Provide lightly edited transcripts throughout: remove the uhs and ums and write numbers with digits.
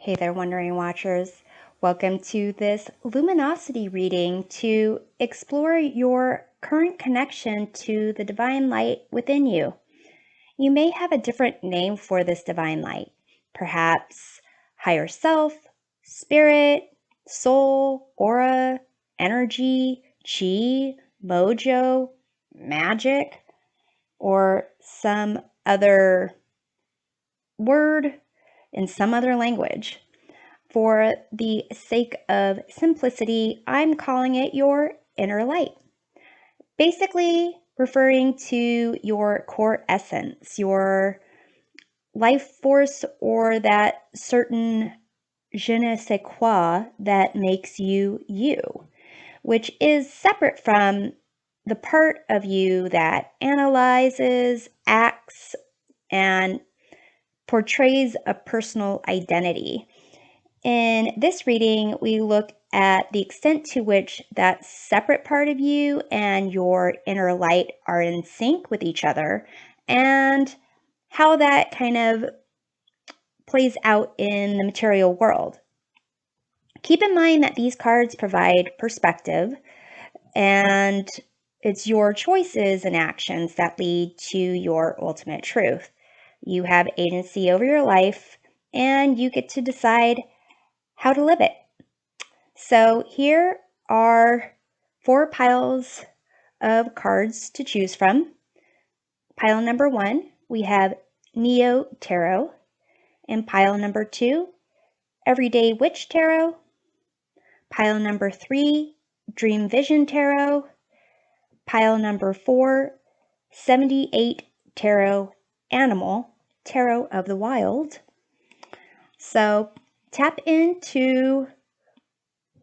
Hey there, Wondering Watchers. Welcome to this Luminosity reading to explore your current connection to the divine light within you. You may have a different name for this divine light, perhaps higher self, spirit, soul, aura, energy, chi, mojo, magic, or some other word in some other language. For the sake of simplicity, I'm calling it your inner light. Basically, referring to your core essence, your life force, or that certain je ne sais quoi that makes you you, which is separate from the part of you that analyzes, acts, and portrays a personal identity. In this reading, we look at the extent to which that separate part of you and your inner light are in sync with each other and how that kind of plays out in the material world. Keep in mind that these cards provide perspective, and it's your choices and actions that lead to your ultimate truth. You have agency over your life, and you get to decide how to live it. So here are 4 piles of cards to choose from. Pile number 1, we have Neo Tarot. And pile number 2, Everyday Witch Tarot. Pile number 3, Dream Vision Tarot. Pile number 4, 78 Tarot Animal, Tarot of the Wild. So tap into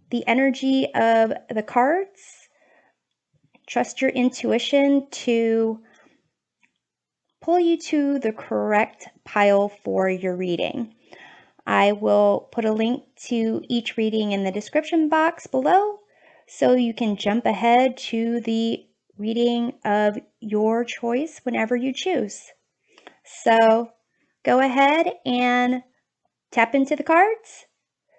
the energy of the cards. Trust your intuition to pull you to the correct pile for your reading. I will put a link to each reading in the description box below so you can jump ahead to the reading of your choice whenever you choose. So go ahead and tap into the cards.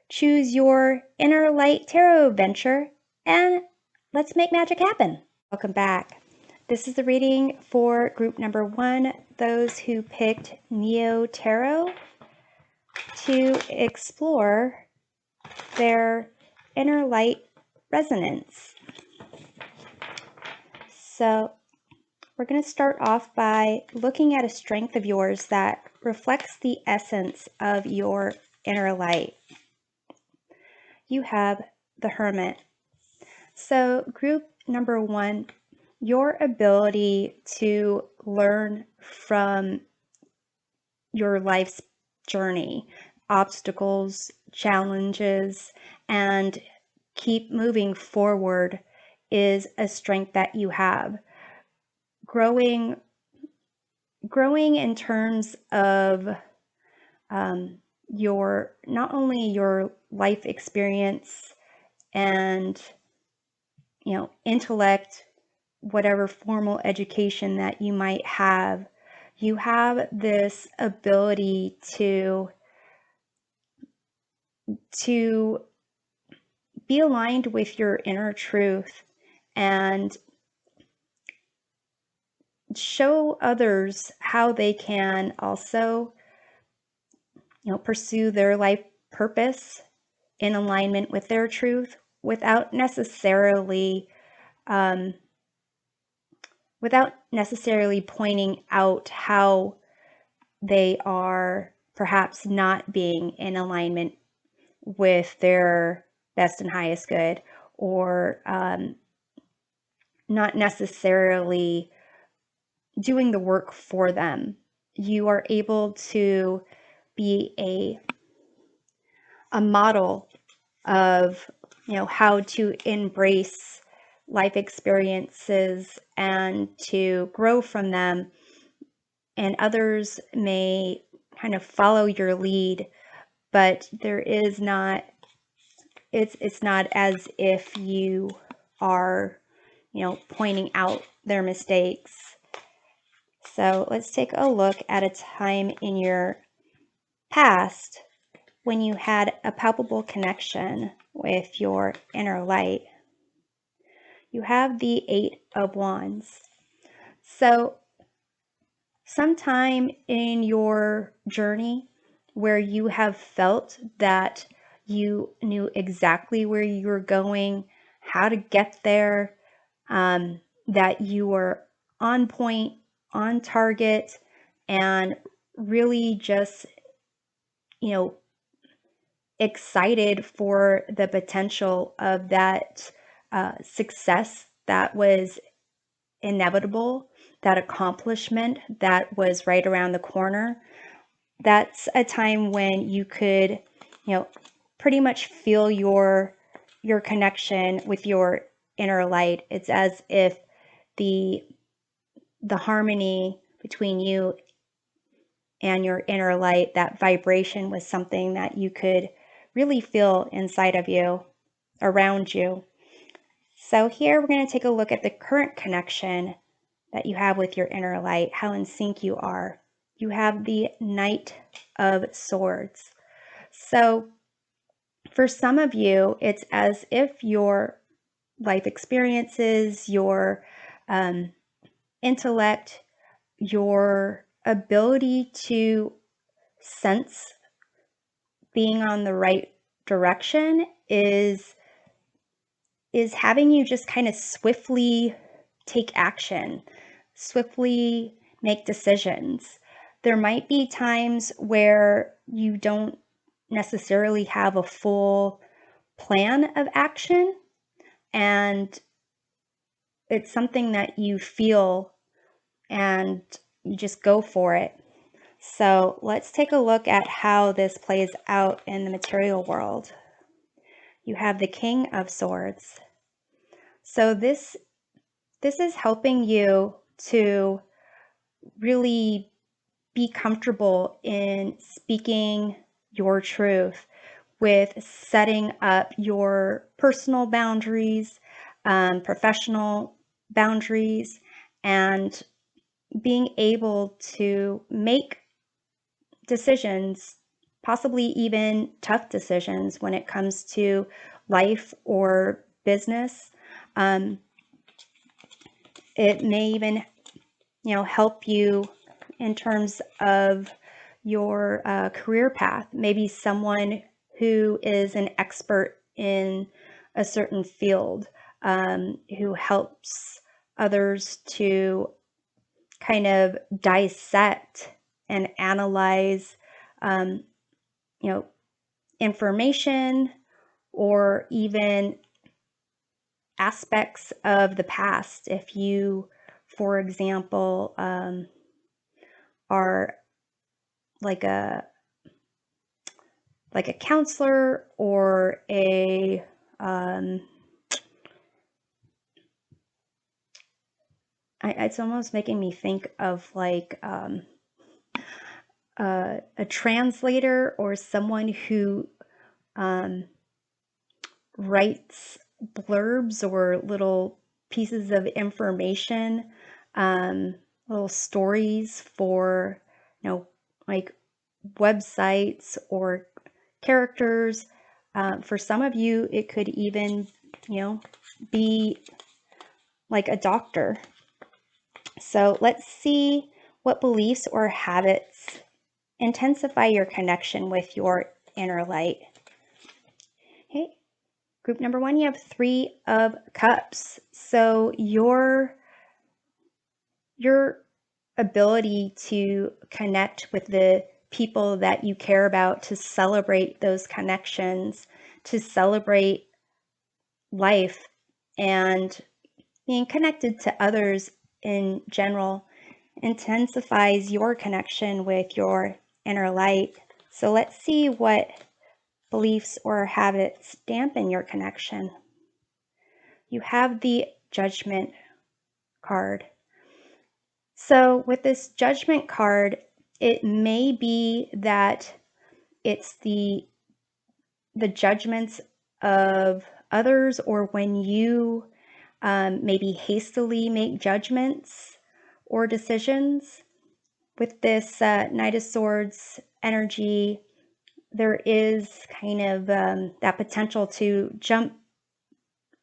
Choose your inner light tarot adventure, and let's make magic happen. Welcome back. This is the reading for group number 1, those who picked Neo Tarot to explore their inner light resonance. So we're going to start off by looking at a strength of yours that reflects the essence of your inner light. You have the Hermit. So group number 1, your ability to learn from your life's journey, obstacles, challenges, and keep moving forward is a strength that you have. Growing in terms of your, not only your life experience and intellect, whatever formal education that you might have, you have this ability to be aligned with your inner truth and show others how they can also pursue their life purpose in alignment with their truth without necessarily pointing out how they are perhaps not being in alignment with their best and highest good, or not necessarily doing the work for them. You are able to be a model of how to embrace life experiences and to grow from them, and others may kind of follow your lead, but there is not, it's not as if you are pointing out their mistakes. So let's take a look at a time in your past when you had a palpable connection with your inner light. You have the Eight of Wands. So sometime in your journey where you have felt that you knew exactly where you were going, how to get there, that you were on point, on target, and really just, excited for the potential of that success that was inevitable, that accomplishment that was right around the corner. That's a time when you could, pretty much feel your connection with your inner light. It's as if the harmony between you and your inner light, that vibration, was something that you could really feel inside of you, around you. So here we're going to take a look at the current connection that you have with your inner light, how in sync you are. You have the Knight of Swords. So for some of you, it's as if your life experiences, your intellect, your ability to sense being on the right direction is having you just kind of swiftly take action, swiftly make decisions. There might be times where you don't necessarily have a full plan of action, and it's something that you feel and you just go for it. So let's take a look at how this plays out in the material world. You have the King of Swords. So this is helping you to really be comfortable in speaking your truth, with setting up your personal boundaries, professional boundaries, and being able to make decisions, possibly even tough decisions when it comes to life or business. It may even, help you in terms of your career path. Maybe someone who is an expert in a certain field, who helps others to kind of dissect and analyze, information, or even aspects of the past. If you, for example, are like a counselor, or a it's almost making me think of like a translator, or someone who writes blurbs or little pieces of information, little stories for, like websites or characters. For some of you, it could even, be like a doctor. So let's see what beliefs or habits intensify your connection with your inner light. Okay, group number one, you have Three of Cups. So your ability to connect with the people that you care about, to celebrate those connections, to celebrate life, and being connected to others in general, intensifies your connection with your inner light. So let's see what beliefs or habits dampen your connection. You have the Judgment card. So with this Judgment card, it may be that it's the judgments of others, or when you maybe hastily make judgments or decisions. With this Knight of Swords energy, there is kind of that potential to jump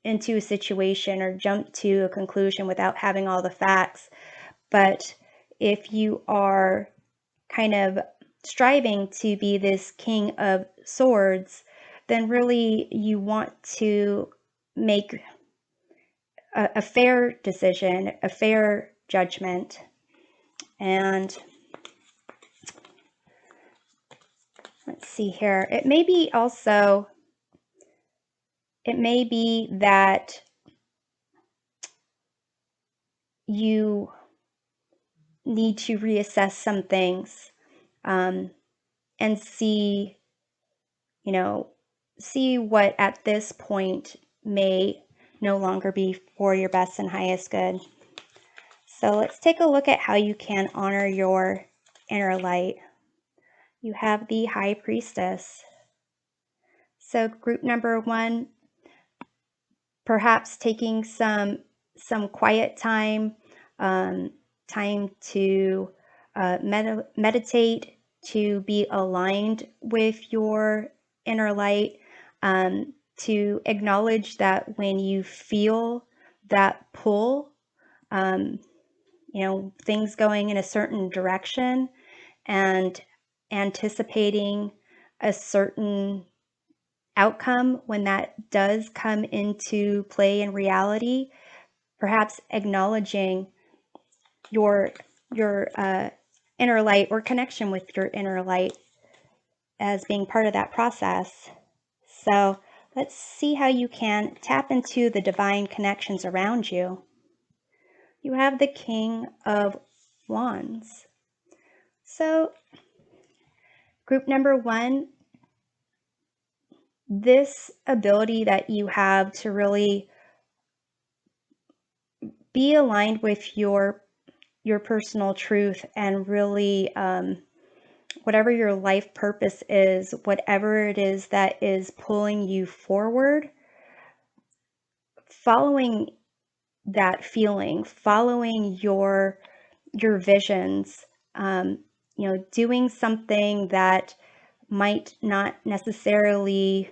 into a situation or jump to a conclusion without having all the facts. But if you are kind of striving to be this King of Swords, then really you want to make a fair decision, a fair judgment. And let's see here. It may be that you need to reassess some things, and see what at this point may no longer be for your best and highest good. So let's take a look at how you can honor your inner light. You have the High Priestess. So group number 1, perhaps taking some quiet time, time to meditate, to be aligned with your inner light, to acknowledge that when you feel that pull, things going in a certain direction, and anticipating a certain outcome when that does come into play in reality, perhaps acknowledging your inner light or connection with your inner light as being part of that process. So let's see how you can tap into the divine connections around you. You have the King of Wands. So group number 1, this ability that you have to really be aligned with your personal truth, and really whatever your life purpose is, whatever it is that is pulling you forward, following that feeling, following your visions, doing something that might not necessarily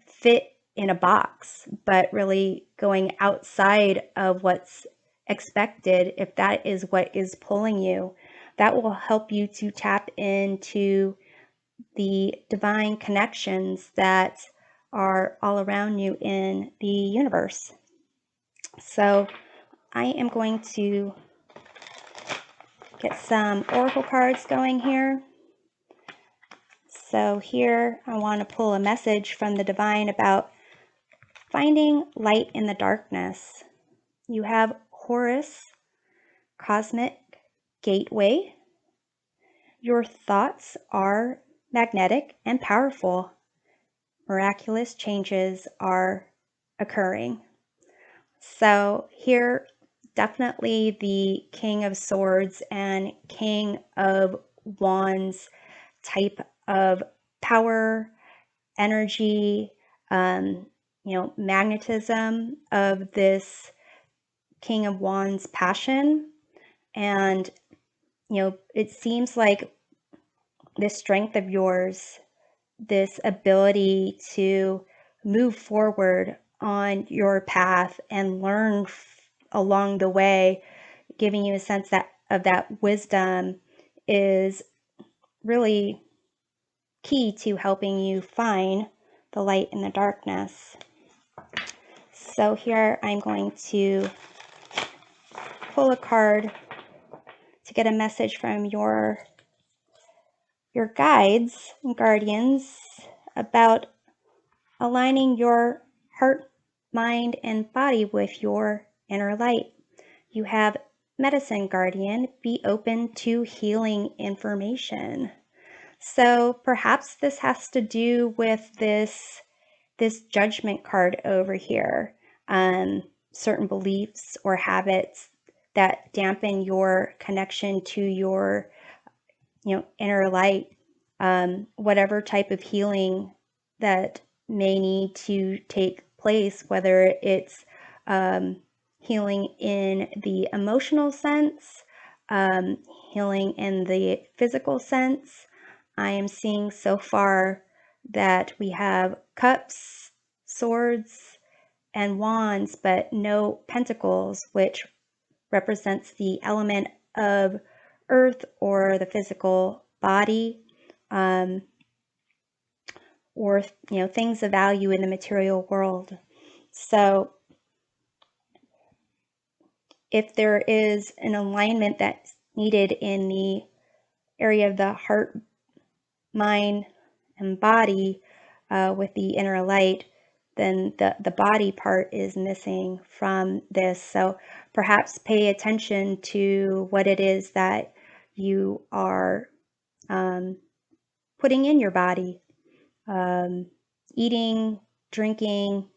fit in a box, but really going outside of what's expected, if that is what is pulling you, that will help you to tap into the divine connections that are all around you in the universe. So I am going to get some oracle cards going here. So here I want to pull a message from the divine about finding light in the darkness. You have Horus, Cosmic Gateway. Your thoughts are magnetic and powerful. Miraculous changes are occurring. So here, definitely the King of Swords and King of Wands type of power, energy, magnetism of this King of Wands passion. And, it seems like this strength of yours, this ability to move forward on your path and learn along the way, giving you a sense of that wisdom, is really key to helping you find the light in the darkness. So here I'm going to pull a card to get a message from your guides and guardians about aligning your heart, mind, and body with your inner light. You have Medicine Guardian, be open to healing information. So perhaps this has to do with this Judgment card over here. Certain beliefs or habits that dampen your connection to your inner light. Whatever type of healing that may need to take place, whether it's healing in the emotional sense, healing in the physical sense, I am seeing so far that we have cups, swords, and wands, but no pentacles, which represents the element of earth or the physical body, or things of value in the material world. So if there is an alignment that's needed in the area of the heart, mind, and body with the inner light, then the body part is missing from this. So perhaps pay attention to what it is that you are putting in your body, eating, drinking.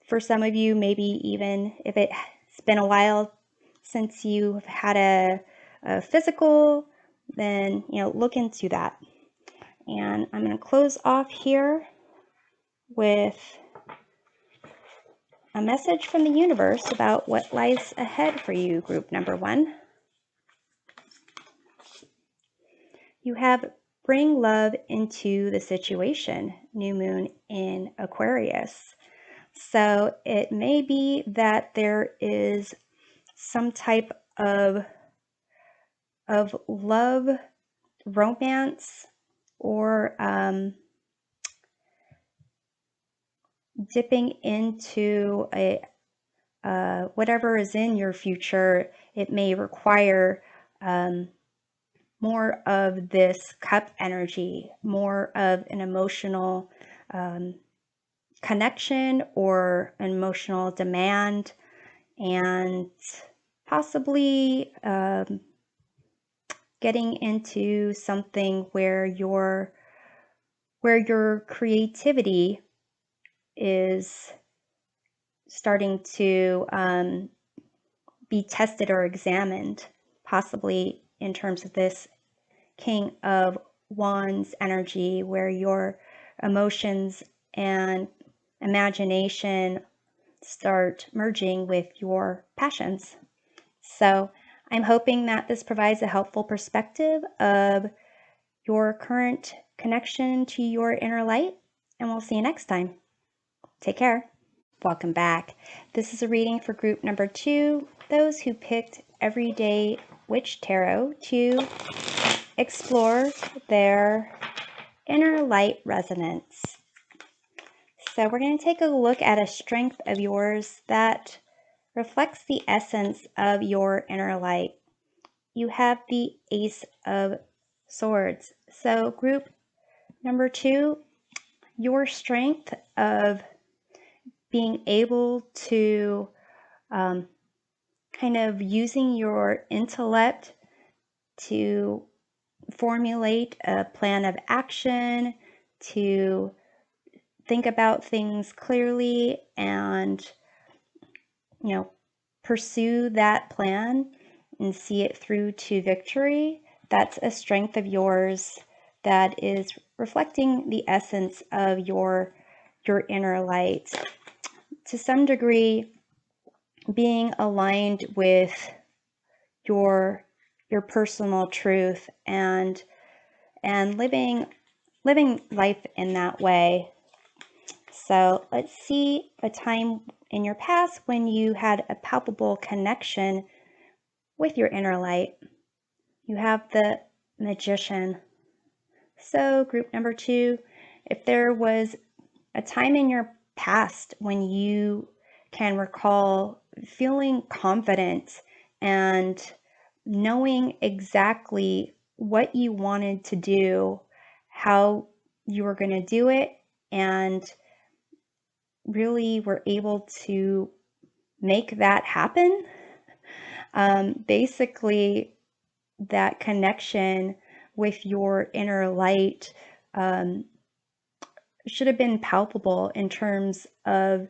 For some of you, maybe even if it's been a while since you've had a physical, then look into that. And I'm going to close off here with a message from the universe about what lies ahead for you, group number 1. You have bring love into the situation, new moon in Aquarius. So it may be that there is some type of love, romance, or dipping into whatever is in your future. It may require more of this cup energy, more of an emotional connection or an emotional demand, and possibly getting into something where your creativity is starting to be tested or examined, possibly in terms of this King of Wands energy, where your emotions and imagination start merging with your passions. So I'm hoping that this provides a helpful perspective of your current connection to your inner light, and we'll see you next time. Take care. Welcome back. This is a reading for group number 2, those who picked Everyday Witch Tarot to explore their inner light resonance. So we're going to take a look at a strength of yours that reflects the essence of your inner light. You have the Ace of Swords. So group number 2, your strength of being able to kind of using your intellect to formulate a plan of action, to think about things clearly and pursue that plan and see it through to victory. That's a strength of yours that is reflecting the essence of your inner light. To some degree, being aligned with your personal truth and living life in that way. So let's see a time in your past when you had a palpable connection with your inner light. You have the Magician. So group number 2, if there was a time in your past when you can recall feeling confident and knowing exactly what you wanted to do, how you were going to do it, and really were able to make that happen. Basically, that connection with your inner light should have been palpable in terms of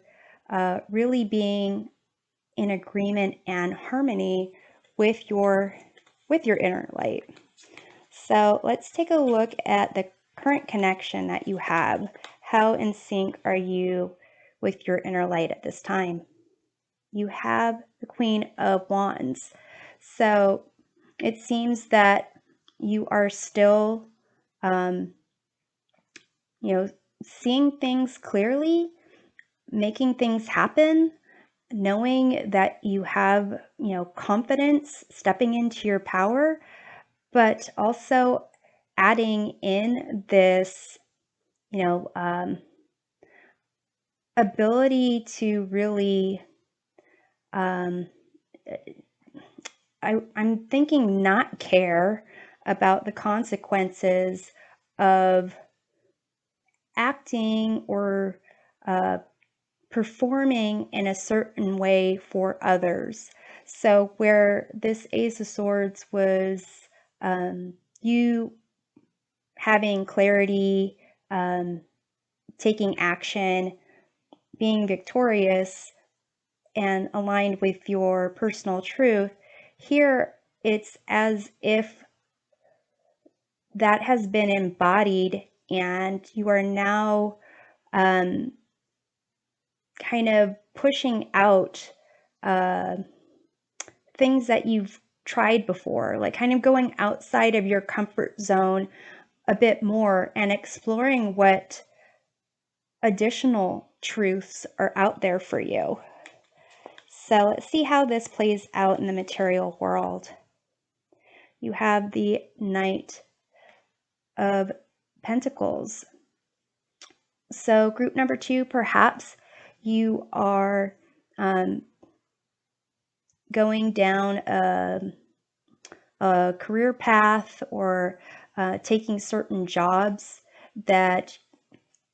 really being in agreement and harmony with your inner light. So let's take a look at the current connection that you have. How in sync are you with your inner light at this time? You have the Queen of Wands. So it seems that you are still, seeing things clearly, making things happen, knowing that you have, confidence, stepping into your power, but also adding in this, ability to really, I'm thinking not care about the consequences of acting or performing in a certain way for others. So where this Ace of Swords was you having clarity, taking action, being victorious, and aligned with your personal truth, here it's as if that has been embodied and you are now kind of pushing out things that you've tried before, like kind of going outside of your comfort zone a bit more and exploring what additional truths are out there for you. So let's see how this plays out in the material world. You have the Knight of Pentacles. So group number 2, perhaps you are going down a career path or taking certain jobs that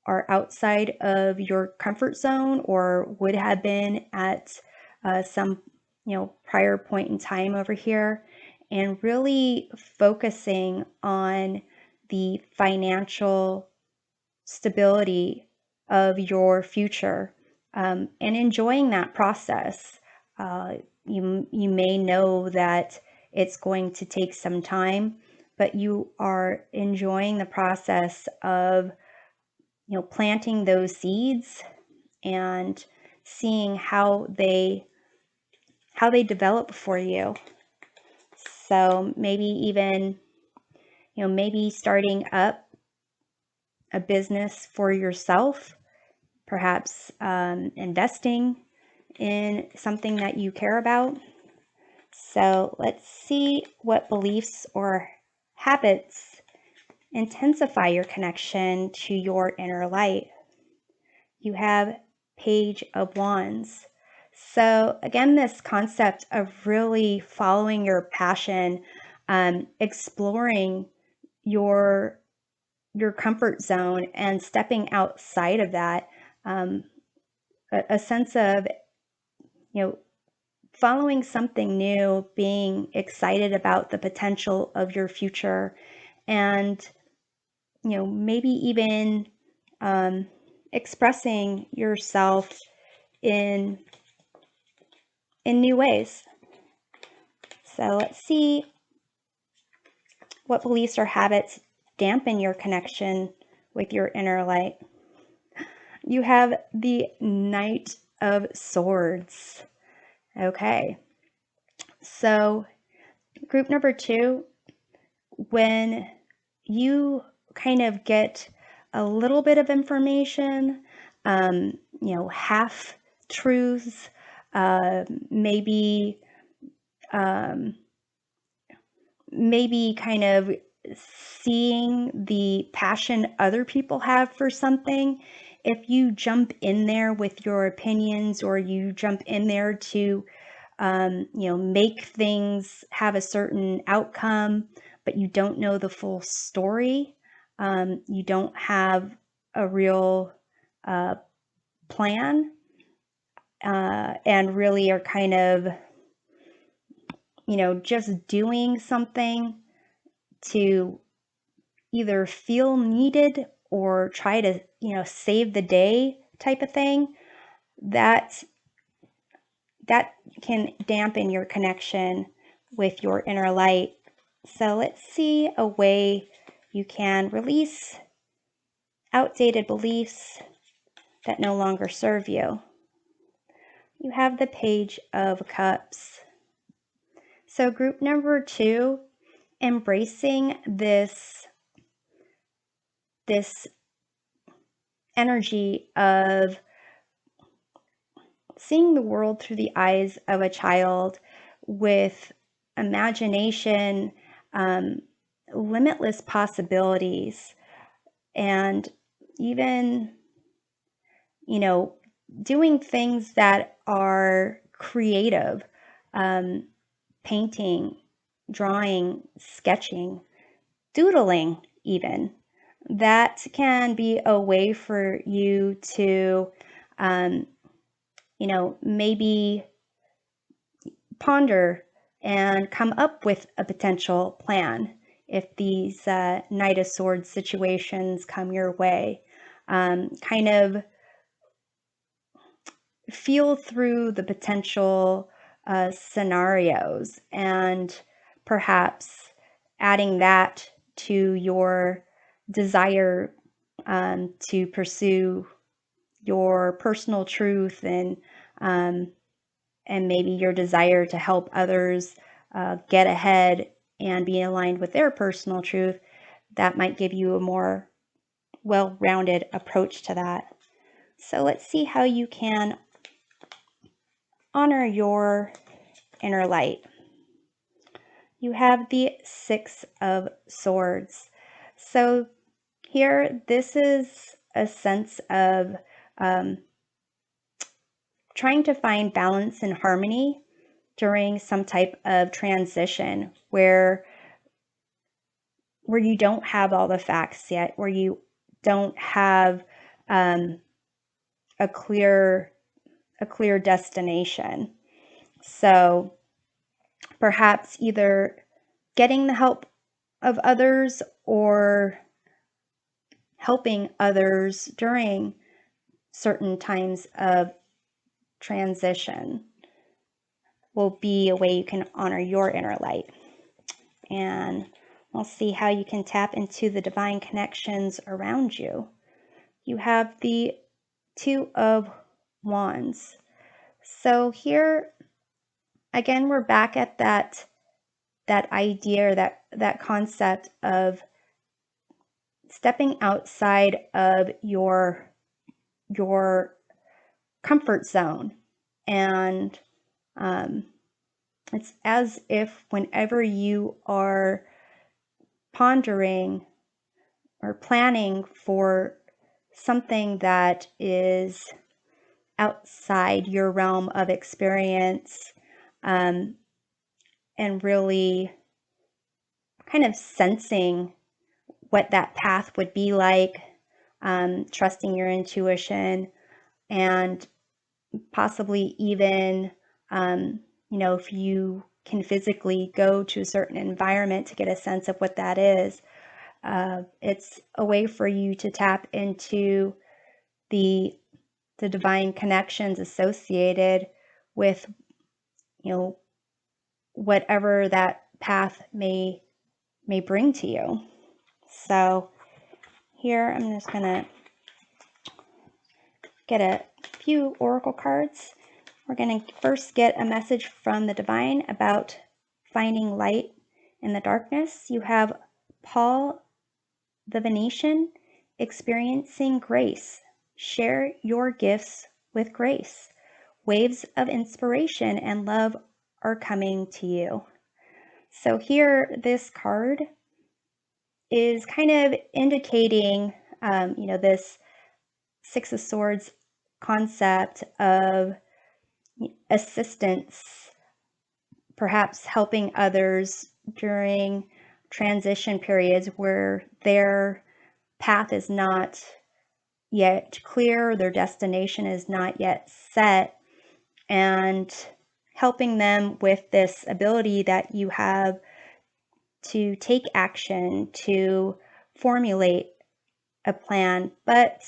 are outside of your comfort zone or would have been at some prior point in time over here, and really focusing on the financial stability of your future, and enjoying that process. You may know that it's going to take some time, but you are enjoying the process of planting those seeds and seeing how they develop for you. So maybe even maybe starting up a business for yourself, perhaps investing in something that you care about. So let's see what beliefs or habits intensify your connection to your inner light. You have Page of Wands. So again, this concept of really following your passion, exploring your comfort zone and stepping outside of that, a sense of following something new, being excited about the potential of your future, and maybe even expressing yourself in new ways. So let's see what beliefs or habits dampen your connection with your inner light. You have the Knight of Swords. Okay, so group number 2, when you kind of get a little bit of information, half truths, maybe kind of seeing the passion other people have for something. If you jump in there with your opinions, or you jump in there to make things have a certain outcome, but you don't know the full story, you don't have a real plan, and really are kind of just doing something to either feel needed or try to save the day type of thing, that can dampen your connection with your inner light. So let's see a way you can release outdated beliefs that no longer serve you. You have the Page of Cups. So group number 2, embracing this energy of seeing the world through the eyes of a child with imagination, limitless possibilities, and even, doing things that are creative, painting, drawing, sketching, doodling even. That can be a way for you to, maybe ponder and come up with a potential plan if these Knight of Swords situations come your way. Kind of feel through the potential scenarios and perhaps adding that to your desire to pursue your personal truth and maybe your desire to help others get ahead and be aligned with their personal truth. That might give you a more well-rounded approach to that. So let's see how you can honor your inner light. You have the Six of Swords. So here, this is a sense of trying to find balance and harmony during some type of transition where you don't have all the facts yet, where you don't have a clear destination. So perhaps either getting the help of others or helping others during certain times of transition will be a way you can honor your inner light. And we'll see how you can tap into the divine connections around you. You have the Two of Wands. So here, again, we're back at that idea, that concept of stepping outside of your comfort zone. And it's as if whenever you are pondering or planning for something that is outside your realm of experience, and really kind of sensing what that path would be like, trusting your intuition, and possibly even, if you can physically go to a certain environment to get a sense of what that is. It's a way for you to tap into the divine connections associated with, whatever that path may bring to you. So here I'm just going to get a few oracle cards. We're going to first get a message from the divine about finding light in the darkness. You have Paul the Venetian, experiencing grace. Share your gifts with grace. Waves of inspiration and love are coming to you. So here, this card is kind of indicating, this Six of Swords concept of assistance, perhaps helping others during transition periods where their path is not yet clear, their destination is not yet set, and helping them with this ability that you have to take action, to formulate a plan, but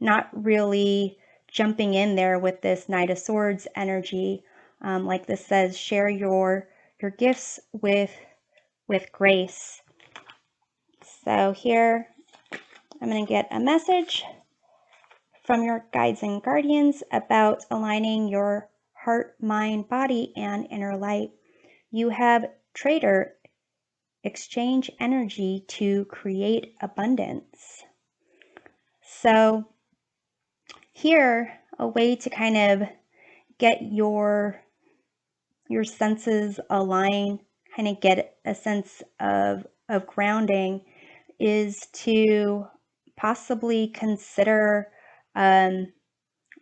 not really jumping in there with this Knight of Swords energy. Like this says, share your gifts with grace. So here, I'm going to get a message from your guides and guardians about aligning your heart, mind, body, and inner light. You have trader, exchange energy to create abundance. So here, a way to kind of get your senses aligned, kind of get a sense of grounding, is to possibly consider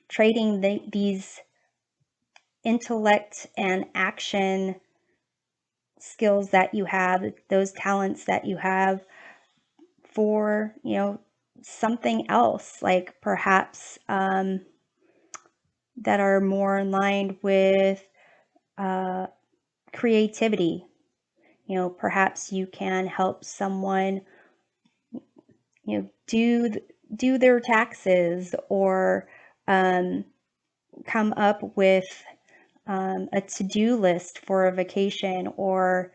trading these intellect and action skills that you have, those talents that you have, for, something else, like perhaps that are more aligned with creativity. Perhaps you can help someone, do their taxes, or come up with a to-do list for a vacation, or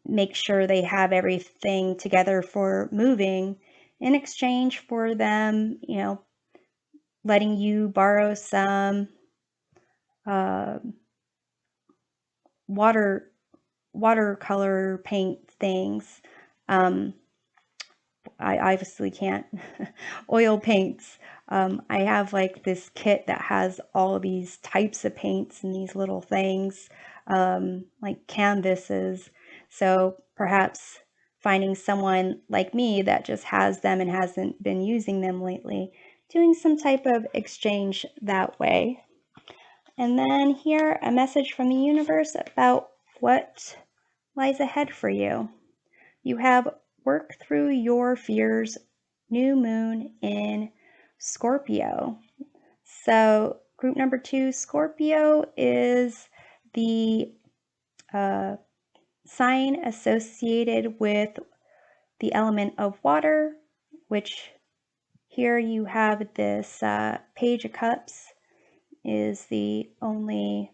make sure they have everything together for moving, in exchange for them, letting you borrow some watercolor paint things. I obviously can't oil paints. I have like this kit that has all of these types of paints and these little things, like canvases. So perhaps finding someone like me that just has them and hasn't been using them lately, doing some type of exchange that way. And then here, a message from the universe about what lies ahead for you. You have work through your fears, new moon in Scorpio. So group number 2, Scorpio, is the sign associated with the element of water, which here you have this Page of Cups is the only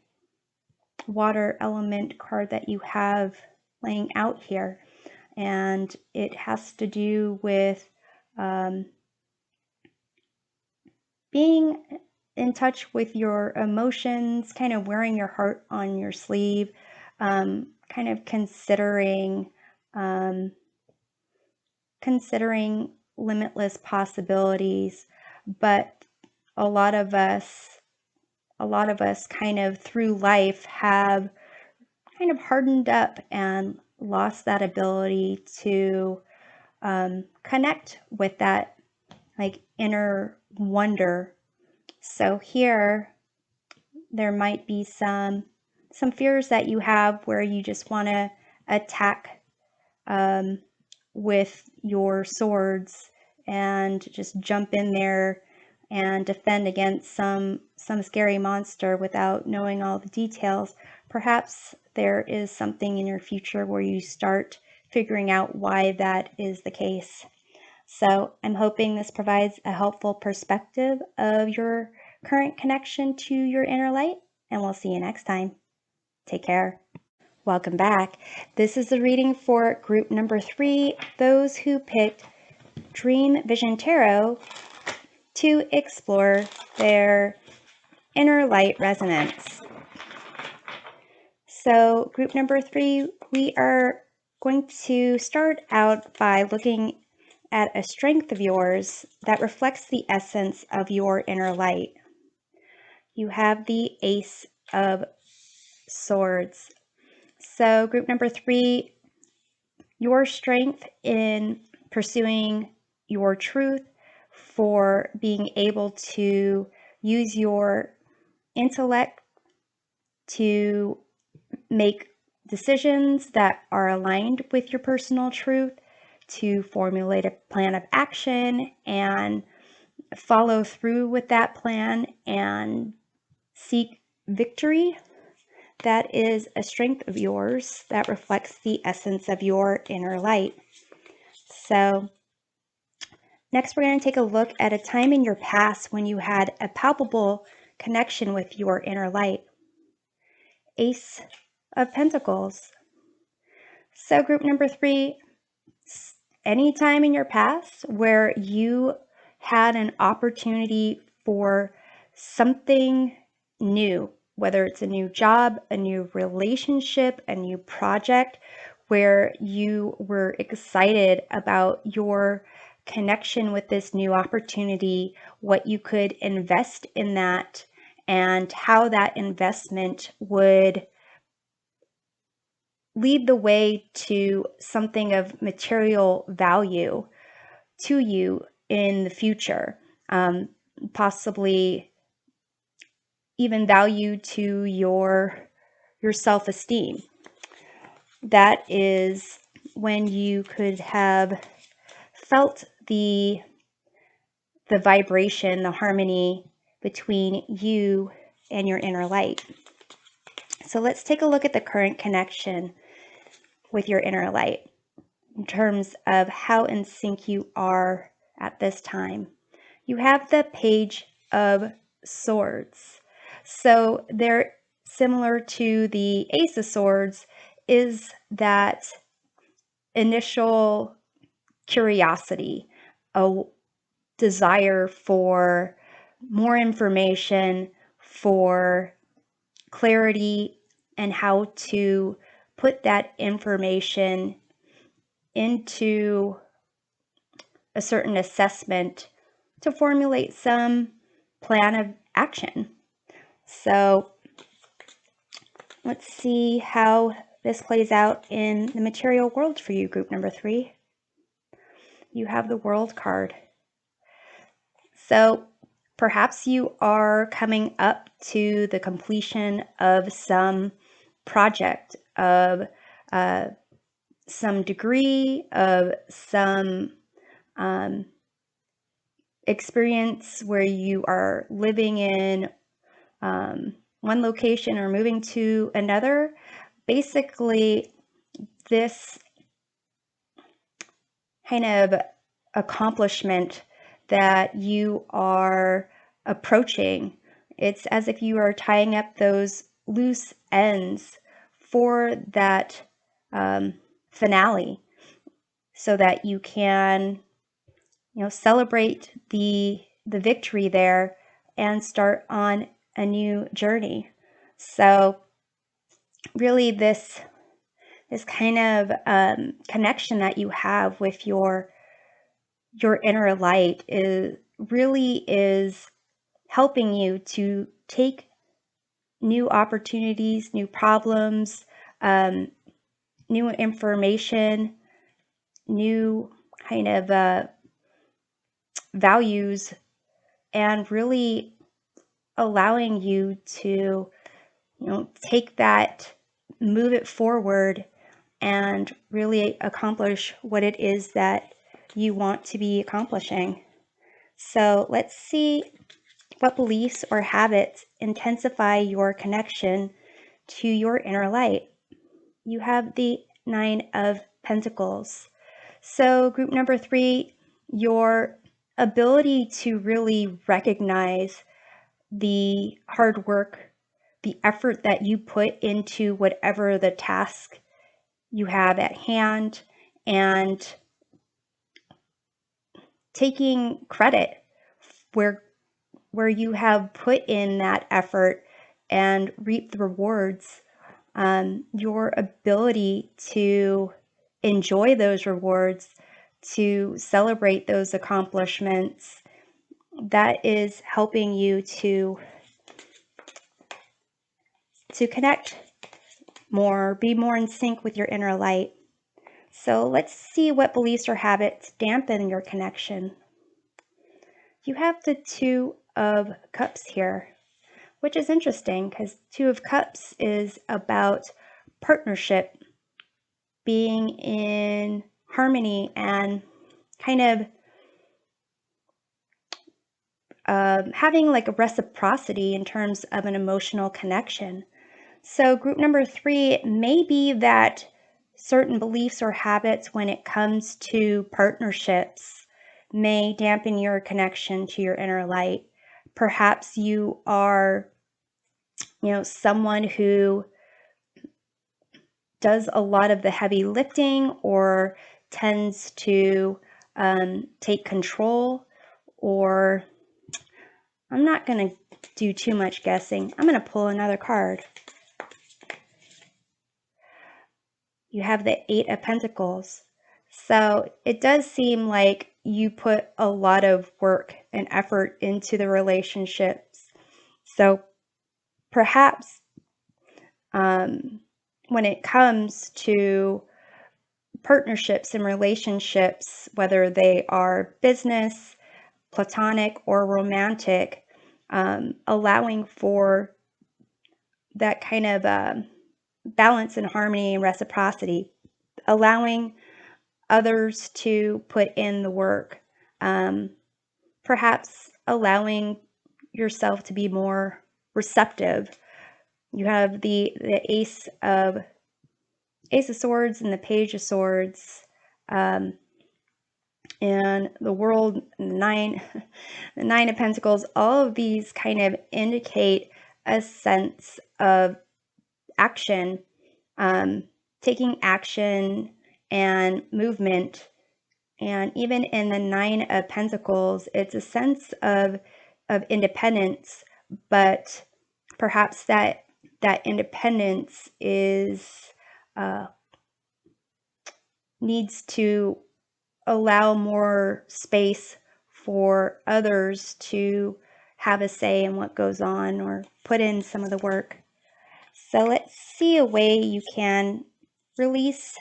water element card that you have laying out here. And it has to do with being in touch with your emotions, kind of wearing your heart on your sleeve, kind of considering limitless possibilities. But a lot of us kind of through life have kind of hardened up and lost that ability to connect with that like inner wonder. So here there might be some fears that you have where you just want to attack with your swords and just jump in there and defend against some scary monster without knowing all the details. Perhaps there is something in your future where you start figuring out why that is the case. So I'm hoping this provides a helpful perspective of your current connection to your inner light, and we'll see you next time. Take care. Welcome back. This is the reading for group number 3, those who picked Dream Vision Tarot to explore their inner light resonance. So group number 3, we are going to start out by looking at a strength of yours that reflects the essence of your inner light. You have the Ace of Swords. So group number 3, your strength in pursuing your truth, for being able to use your intellect to make decisions that are aligned with your personal truth, to formulate a plan of action and follow through with that plan and seek victory. That is a strength of yours that reflects the essence of your inner light. So next, we're going to take a look at a time in your past when you had a palpable connection with your inner light. Ace of Pentacles. So group number 3, any time in your past where you had an opportunity for something new, whether it's a new job, a new relationship, a new project, where you were excited about your connection with this new opportunity, what you could invest in that, and how that investment would lead the way to something of material value to you in the future, possibly even value to your self-esteem. That is when you could have felt the vibration, the harmony between you and your inner light. So let's take a look at the current connection with your inner light in terms of how in sync you are at this time. You have the Page of Swords. So they're similar to the Ace of Swords, is that initial curiosity, a desire for more information, for clarity, and how to put that information into a certain assessment to formulate some plan of action. So let's see how this plays out in the material world for you, group number 3. You have the World card. So perhaps you are coming up to the completion of some project, of some degree, of some experience where you are living in one location or moving to another. Basically, this kind of accomplishment that you are approaching, it's as if you are tying up those loose ends for that finale, so that you can, celebrate the victory there and start on a new journey. So really this kind of connection that you have with your inner light is helping you to take new opportunities, new problems, new information, new kind of values, and really allowing you to, take that, move it forward, and really accomplish what it is that you want to be accomplishing. So let's see what beliefs or habits intensify your connection to your inner light. You have the 9 of Pentacles. So group number 3, your ability to really recognize the hard work, the effort that you put into whatever the task you have at hand, and taking credit where you have put in that effort and reap the rewards. Your ability to enjoy those rewards, to celebrate those accomplishments, that is helping you to connect more, be more in sync with your inner light. So let's see what beliefs or habits dampen your connection. You have the 2 of Cups here, which is interesting because 2 of Cups is about partnership, being in harmony, and kind of having like a reciprocity in terms of an emotional connection. So group number 3 may be that certain beliefs or habits when it comes to partnerships may dampen your connection to your inner light. Perhaps you are, someone who does a lot of the heavy lifting or tends to take control, or I'm not going to do too much guessing. I'm going to pull another card. You have the Eight of Pentacles. So it does seem like you put a lot of work and effort into the relationships. So perhaps when it comes to partnerships and relationships, whether they are business, platonic, or romantic, allowing for that kind of balance and harmony and reciprocity, allowing others to put in the work, perhaps allowing yourself to be more receptive. You have the Ace of Swords and the Page of Swords, and the World, and the Nine of Pentacles. All of these kind of indicate a sense of action, taking action and movement. And even in the Nine of Pentacles, it's a sense of independence, but perhaps that independence is needs to allow more space for others to have a say in what goes on or put in some of the work. So let's see a way you can release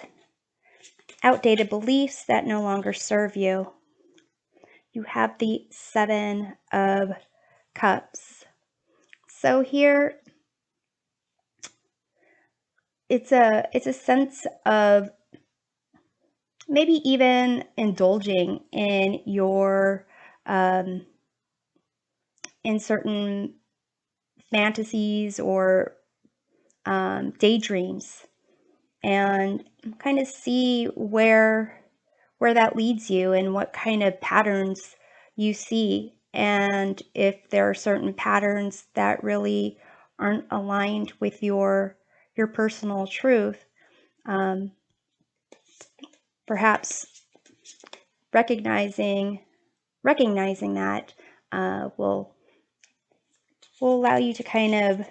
outdated beliefs that no longer serve you. You have the Seven of Cups. So here it's a sense of maybe even indulging in your in certain fantasies or daydreams, and kind of see where that leads you and what kind of patterns you see, and if there are certain patterns that really aren't aligned with your personal truth. Perhaps recognizing that will allow you to kind of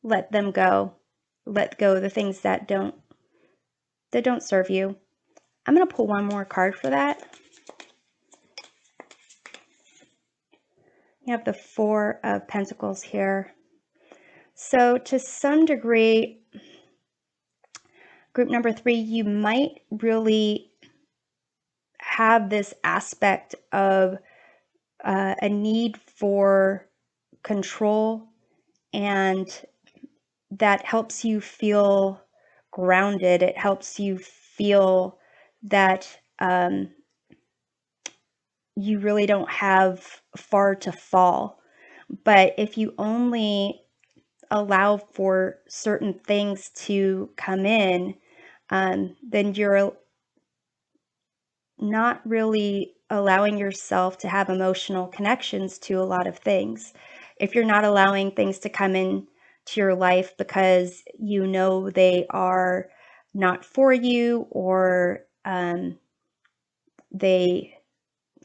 let go of the things that don't serve you. I'm going to pull one more card for that. You have the Four of Pentacles here. So to some degree, group number 3, you might really have this aspect of a need for control, and that helps you feel grounded. It helps you feel that you really don't have far to fall. But if you only allow for certain things to come in, then you're not really allowing yourself to have emotional connections to a lot of things. If you're not allowing things to come in to your life because you know they are not for you, or they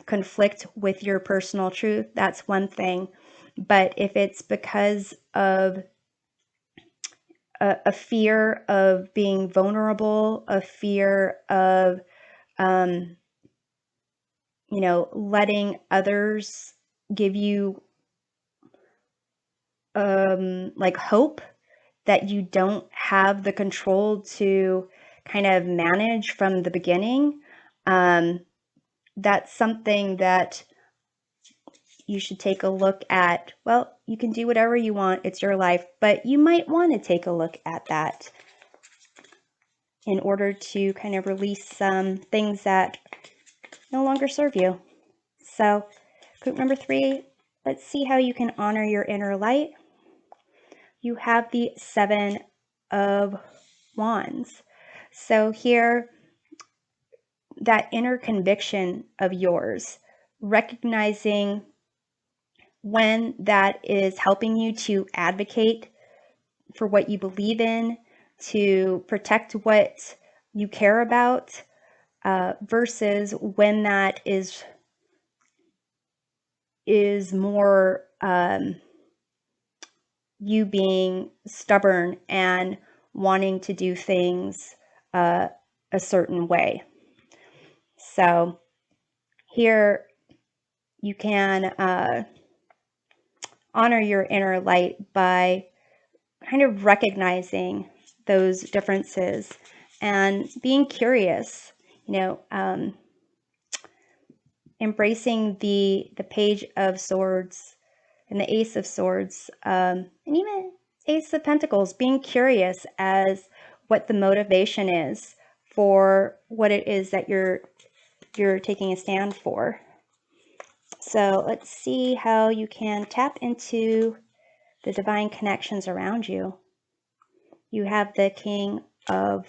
conflict with your personal truth, that's one thing. But if it's because of a fear of being vulnerable, a fear of letting others give you like hope that you don't have the control to kind of manage from the beginning, that's something that you should take a look at. Well, you can do whatever you want, it's your life, but you might want to take a look at that in order to kind of release some things that no longer serve you. So, group number 3, let's see how you can honor your inner light. You have the Seven of Wands. So here, that inner conviction of yours, recognizing when that is helping you to advocate for what you believe in, to protect what you care about, versus when that is is more you being stubborn and wanting to do things a certain way. So here you can honor your inner light by kind of recognizing those differences and being curious, embracing the Page of Swords and the Ace of Swords, and even Ace of Pentacles, being curious as what the motivation is for what it is that you're taking a stand for. So let's see how you can tap into the divine connections around you. You have the King of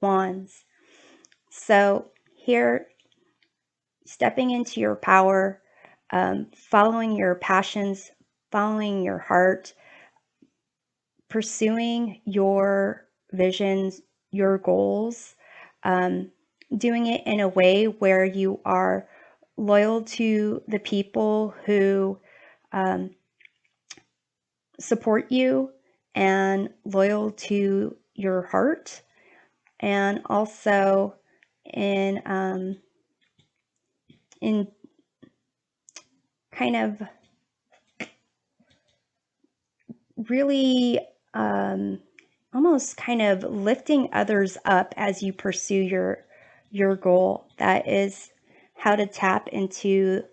Wands. So here, stepping into your power, following your passions, following your heart, pursuing your visions, your goals, doing it in a way where you are loyal to the people who support you and loyal to your heart, and also in kind of really almost kind of lifting others up as you pursue your goal. That is how to tap into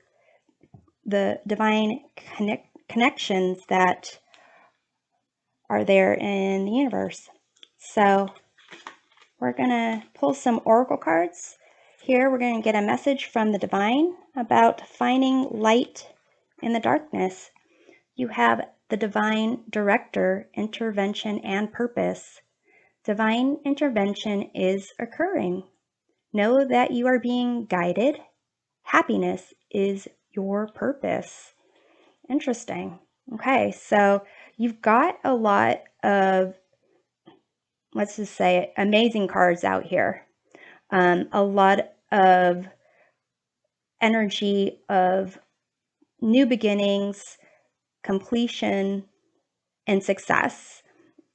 the divine connections that are there in the universe. So we're going to pull some oracle cards. Here we're going to get a message from the divine about finding light in the darkness. You have the divine director, intervention, and purpose. Divine intervention is occurring. Know that you are being guided. Happiness is your purpose. Interesting. Okay, so you've got a lot of, let's just say, amazing cards out here. A lot of energy of new beginnings, completion, and success.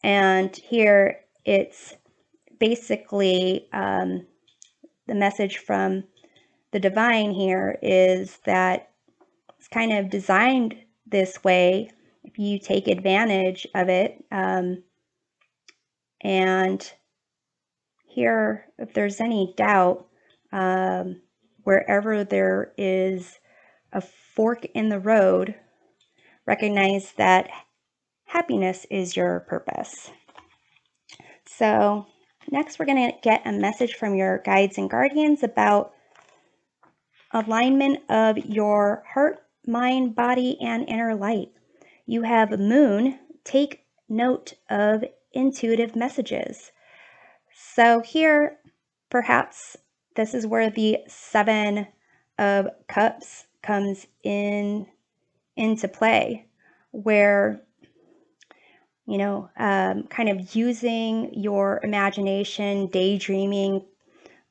And here it's basically the message from the divine here is that it's kind of designed this way if you take advantage of it. And here, if there's any doubt, wherever there is a fork in the road, recognize that happiness is your purpose. So next, we're going to get a message from your guides and guardians about alignment of your heart, mind, body, and inner light. You have Moon. Take note of intuitive messages. So here, perhaps this is where the Seven of Cups comes into play, where kind of using your imagination, daydreaming,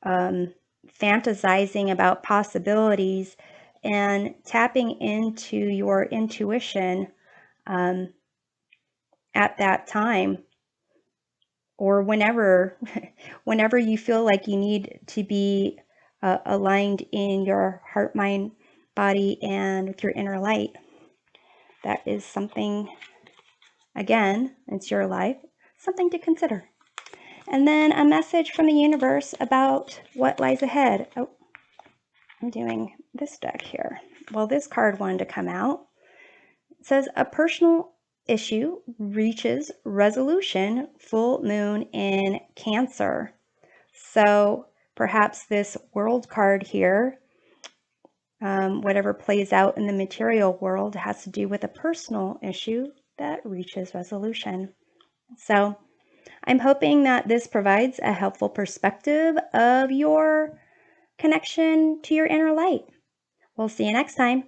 fantasizing about possibilities, and tapping into your intuition at that time, or whenever you feel like you need to be aligned in your heart, mind, body, and with your inner light. That is something, again, it's your life, something to consider. And then a message from the universe about what lies ahead. Oh, I'm doing this deck here. Well, this card wanted to come out. It says, a personal issue reaches resolution, full moon in Cancer. So perhaps this world card here, whatever plays out in the material world, has to do with a personal issue that reaches resolution. So I'm hoping that this provides a helpful perspective of your connection to your inner light. We'll see you next time.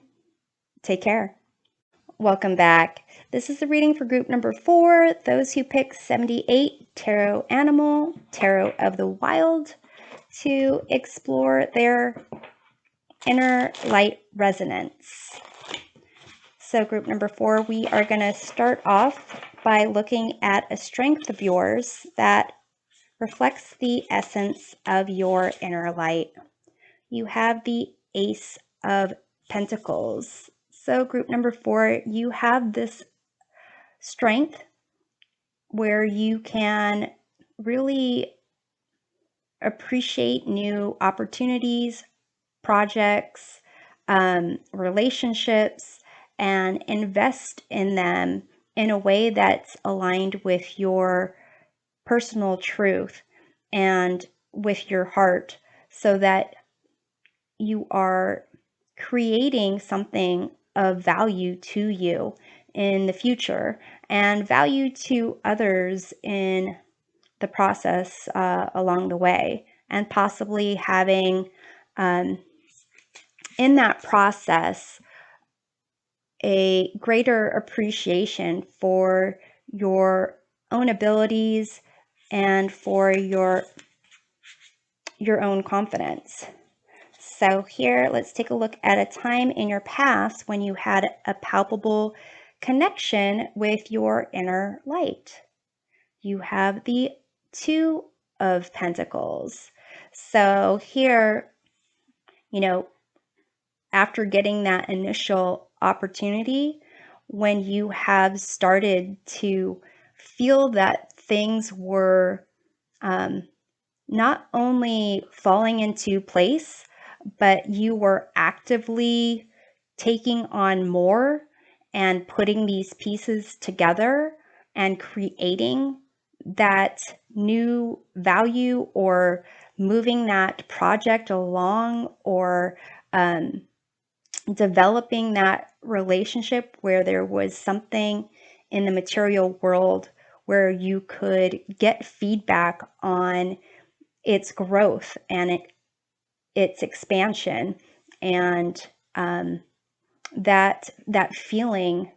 Take care. Welcome back. This is the reading for group number 4, those who pick 78, Tarot Animal, Tarot of the Wild, to explore their inner light resonance. So group number 4, we are going to start off by looking at a strength of yours that reflects the essence of your inner light. You have the Ace of Pentacles. So group number 4, you have this strength where you can really appreciate new opportunities, projects, relationships, and invest in them in a way that's aligned with your personal truth and with your heart, so that you are creating something of value to you in the future and value to others in the process along the way, and possibly having in that process a greater appreciation for your own abilities and for your own confidence. So here, let's take a look at a time in your past when you had a palpable connection with your inner light. You have the Two of Pentacles. So here, after getting that initial opportunity, when you have started to feel that things were not only falling into place, but you were actively taking on more and putting these pieces together and creating that new value, or moving that project along, or developing that relationship where there was something in the material world where you could get feedback on its growth and its expansion, and that feeling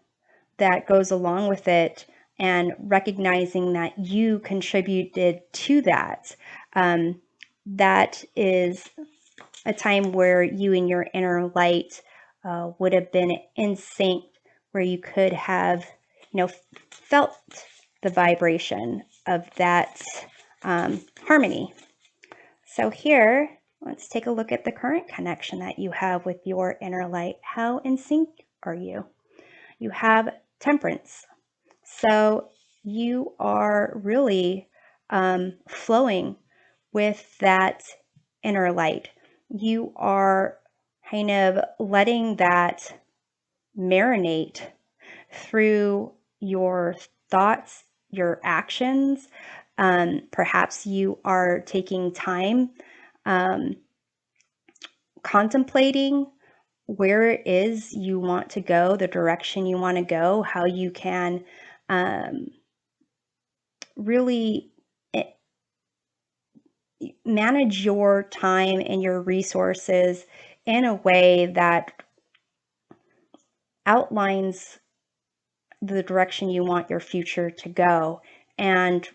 that goes along with it, and recognizing that you contributed to that. That is a time where you and your inner light would have been in sync, where you could have, felt the vibration of that harmony. So here, let's take a look at the current connection that you have with your inner light. How in sync are you? You have Temperance. So you are really flowing with that inner light. You are kind of letting that marinate through your thoughts, your actions. Perhaps you are taking time contemplating where it is you want to go, the direction you want to go, how you can really manage your time and your resources in a way that outlines the direction you want your future to go, and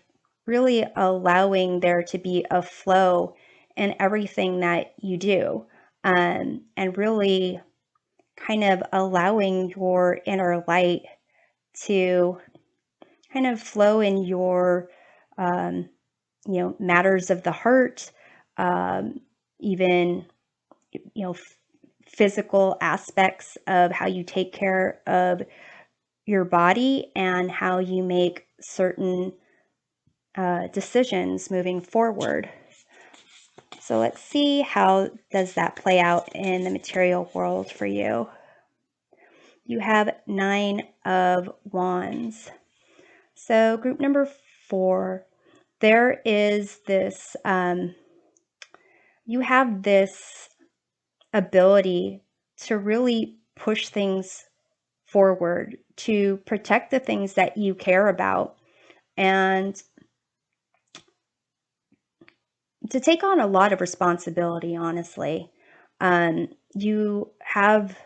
really allowing there to be a flow in everything that you do, and really kind of allowing your inner light to kind of flow in your matters of the heart, even physical aspects of how you take care of your body and how you make certain decisions moving forward. So let's see, how does that play out in the material world for you? You have 9 of Wands. So group number 4, there is this, you have this ability to really push things forward, to protect the things that you care about, and to take on a lot of responsibility, honestly. You have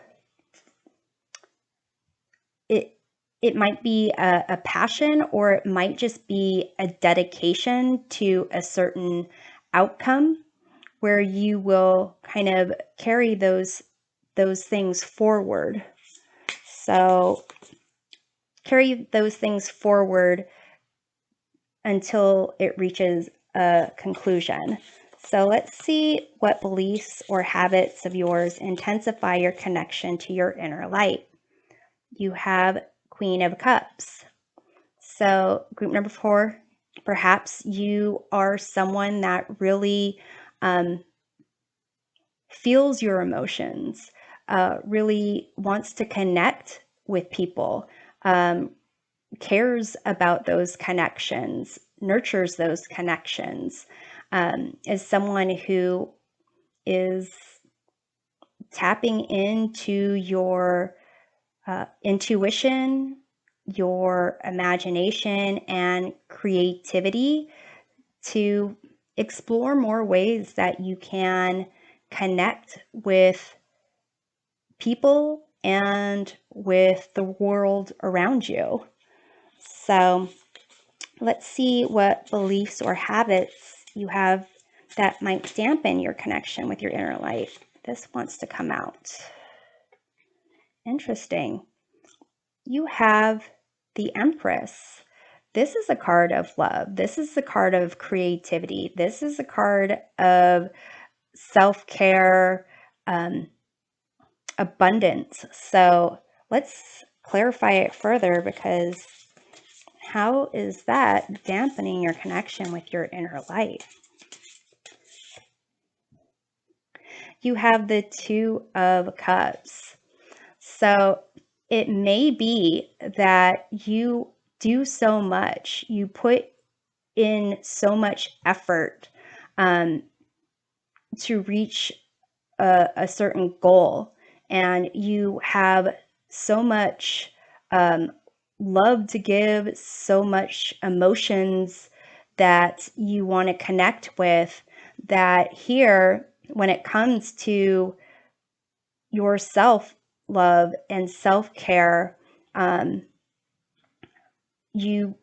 it might be a passion, or it might just be a dedication to a certain outcome, where you will kind of carry those things forward. So carry those things forward until it reaches a conclusion. So let's see what beliefs or habits of yours intensify your connection to your inner light. You have Queen of Cups. So group number 4, perhaps you are someone that really feels your emotions, really wants to connect with people, cares about those connections, nurtures those connections, is someone who is tapping into your intuition, your imagination, and creativity to explore more ways that you can connect with people and with the world around you. So let's see what beliefs or habits you have that might dampen your connection with your inner light. This wants to come out. Interesting. You have the Empress. This is a card of love. This is a card of creativity. This is a card of self-care, abundance. So let's clarify it further, because how is that dampening your connection with your inner light? You have the Two of Cups. So it may be that you do so much, you put in so much effort to reach a certain goal, and you have so much love to give, so much emotions that you want to connect with, that here, when it comes to your self-love and self-care, you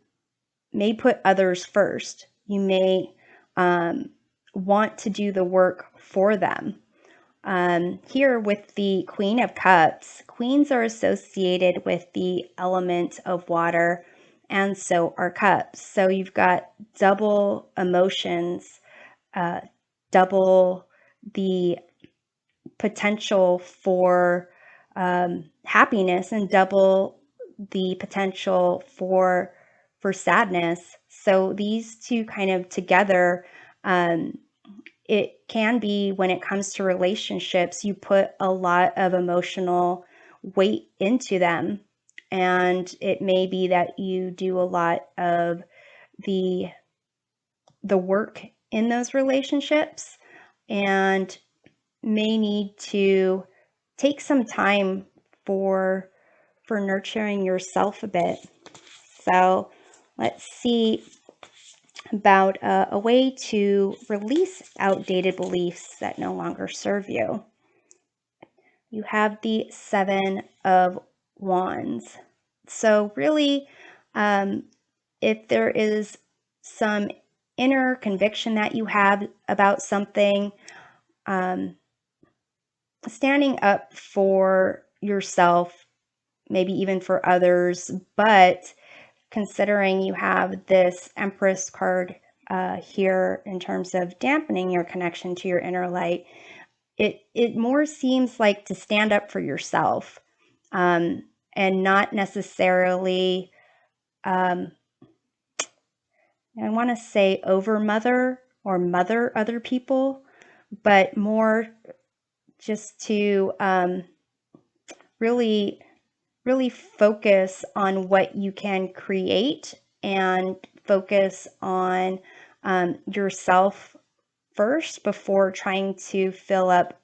may put others first. You may want to do the work for them. Here with the Queen of Cups, queens are associated with the element of water, and so are cups. So you've got double emotions, double the potential for happiness, and double the potential for sadness. So these two kind of together, it can be, when it comes to relationships, you put a lot of emotional weight into them, and it may be that you do a lot of the work in those relationships, and may need to take some time for nurturing yourself a bit. So let's see about a way to release outdated beliefs that no longer serve you. You have the Seven of Wands. So really, if there is some inner conviction that you have about something, standing up for yourself, maybe even for others, but considering you have this Empress card here in terms of dampening your connection to your inner light, it more seems like to stand up for yourself, and not necessarily, I want to say over mother or mother other people, but more just to really focus on what you can create, and focus on yourself first before trying to fill up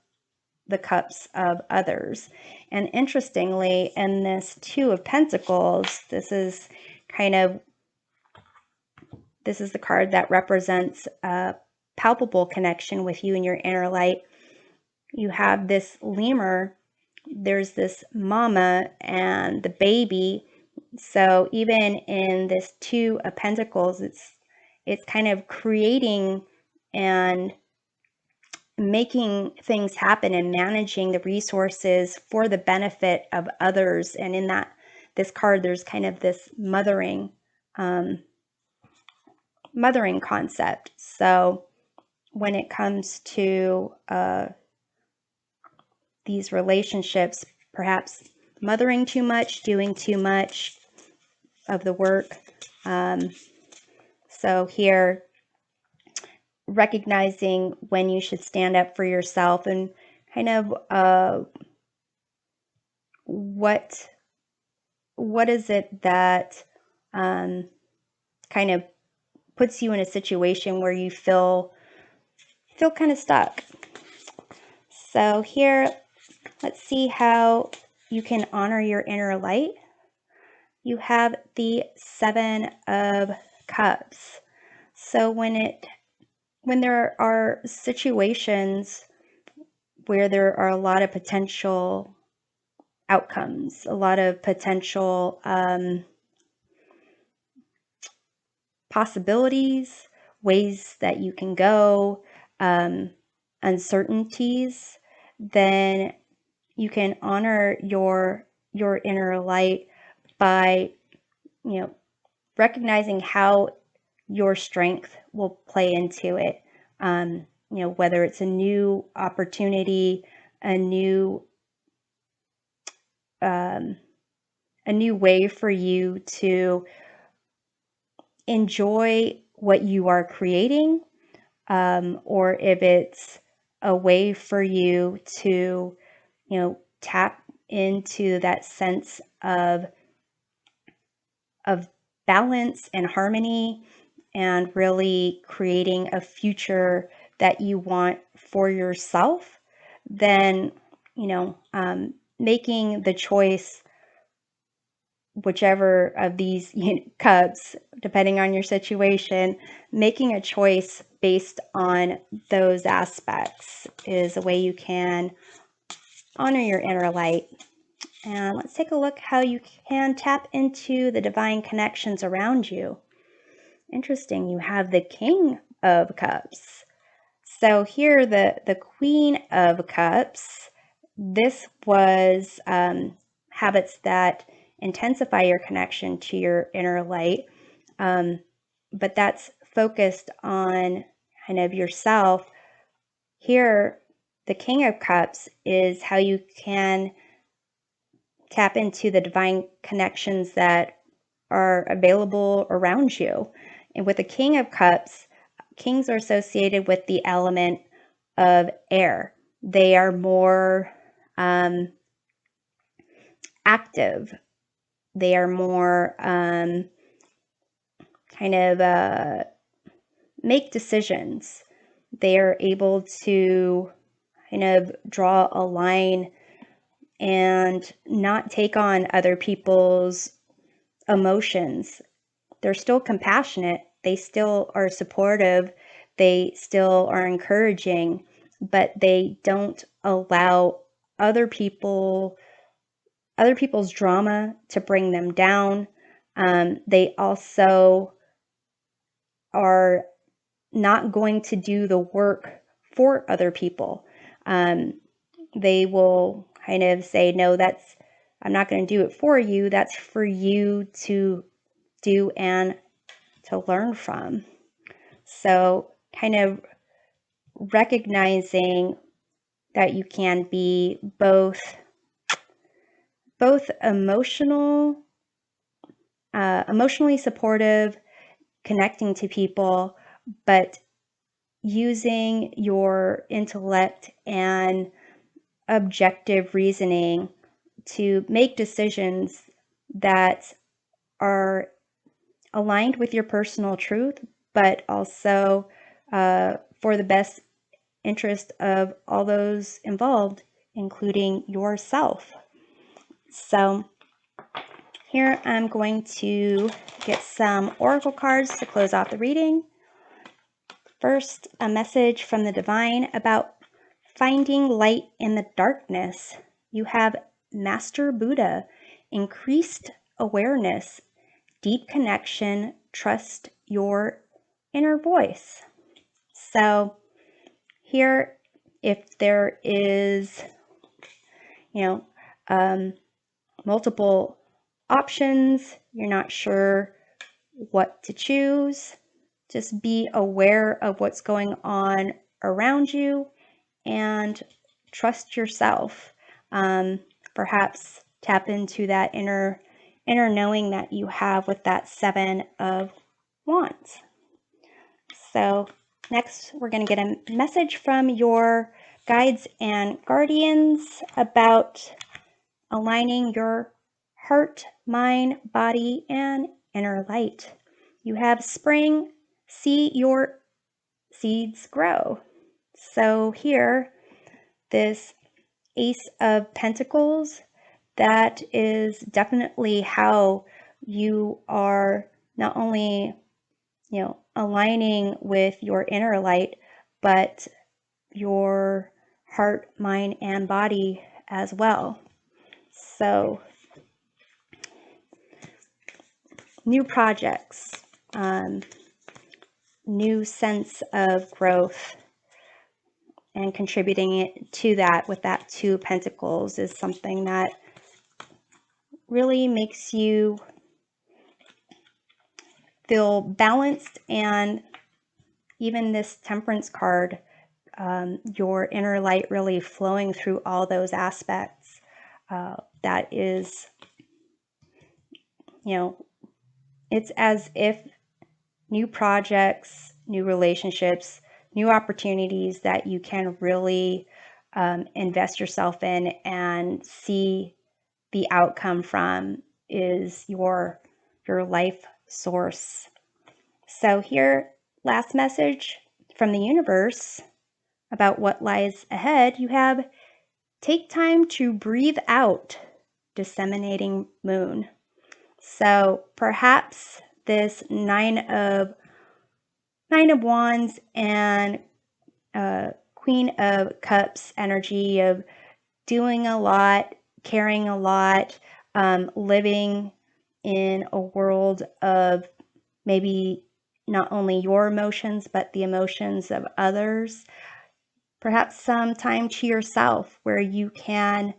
the cups of others. And interestingly, in this Two of Pentacles, this is the card that represents a palpable connection with you and your inner light. You have this lemur, there's this mama and the baby. So even in this Two of Pentacles, it's kind of creating and making things happen and managing the resources for the benefit of others. And in this card, there's kind of this mothering concept. So when it comes to these relationships, perhaps mothering too much, doing too much of the work. So here, recognizing when you should stand up for yourself and kind of what is it that kind of puts you in a situation where you feel kind of stuck. So here, let's see how you can honor your inner light. You have the 7 of Cups. So when there are situations where there are a lot of potential outcomes, a lot of potential possibilities, ways that you can go, uncertainties, then you can honor your inner light by, recognizing how your strength will play into it. Whether it's a new opportunity, a new way for you to enjoy what you are creating, or if it's a way for you to, tap into that sense of balance and harmony, and really creating a future that you want for yourself, then, making the choice, whichever of these cups, depending on your situation, making a choice based on those aspects is a way you can honor your inner light. And let's take a look how you can tap into the divine connections around you. Interesting, you have the King of Cups. So here, the Queen of Cups, this was habits that intensify your connection to your inner light, but that's focused on kind of yourself. Here, the King of Cups is how you can tap into the divine connections that are available around you. And with the King of Cups, kings are associated with the element of air. They are more active. They are more make decisions. They are able to kind of draw a line and not take on other people's emotions. They're still compassionate. They still are supportive. They still are encouraging, but they don't allow other people's drama to bring them down. They also are not going to do the work for other people. They will kind of say, no, I'm not going to do it for you. That's for you to do and to learn from. So kind of recognizing that you can be both emotionally supportive, connecting to people, but using your intellect and objective reasoning to make decisions that are aligned with your personal truth, but also for the best interest of all those involved, including yourself. So here I'm going to get some oracle cards to close off the reading. First, a message from the divine about finding light in the darkness. You have Master Buddha, increased awareness, deep connection, trust your inner voice. So here, if there is, multiple options, you're not sure what to choose, just be aware of what's going on around you and trust yourself. Perhaps tap into that inner knowing that you have with that Seven of Wands. So next, we're going to get a message from your guides and guardians about aligning your heart, mind, body, and inner light. You have spring, see your seeds grow. So here, this Ace of Pentacles, that is definitely how you are not only, aligning with your inner light, but your heart, mind, and body as well. So, new projects, new sense of growth, and contributing it to that with that Two of Pentacles is something that really makes you feel balanced. And even this Temperance card, your inner light really flowing through all those aspects. That is, it's as if new projects, new relationships, new opportunities that you can really invest yourself in and see the outcome from is your life source. So here, last message from the universe about what lies ahead. You have take time to breathe out, disseminating moon. So perhaps this Nine of Wands and Queen of Cups energy of doing a lot, caring a lot, living in a world of maybe not only your emotions, but the emotions of others. Perhaps some time to yourself where you can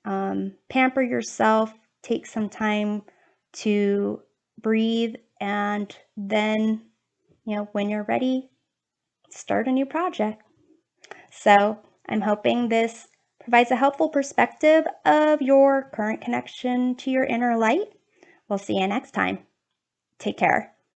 pamper yourself, take some time to breathe, and then, when you're ready, start a new project. So I'm hoping this provides a helpful perspective of your current connection to your inner light. We'll see you next time. Take care.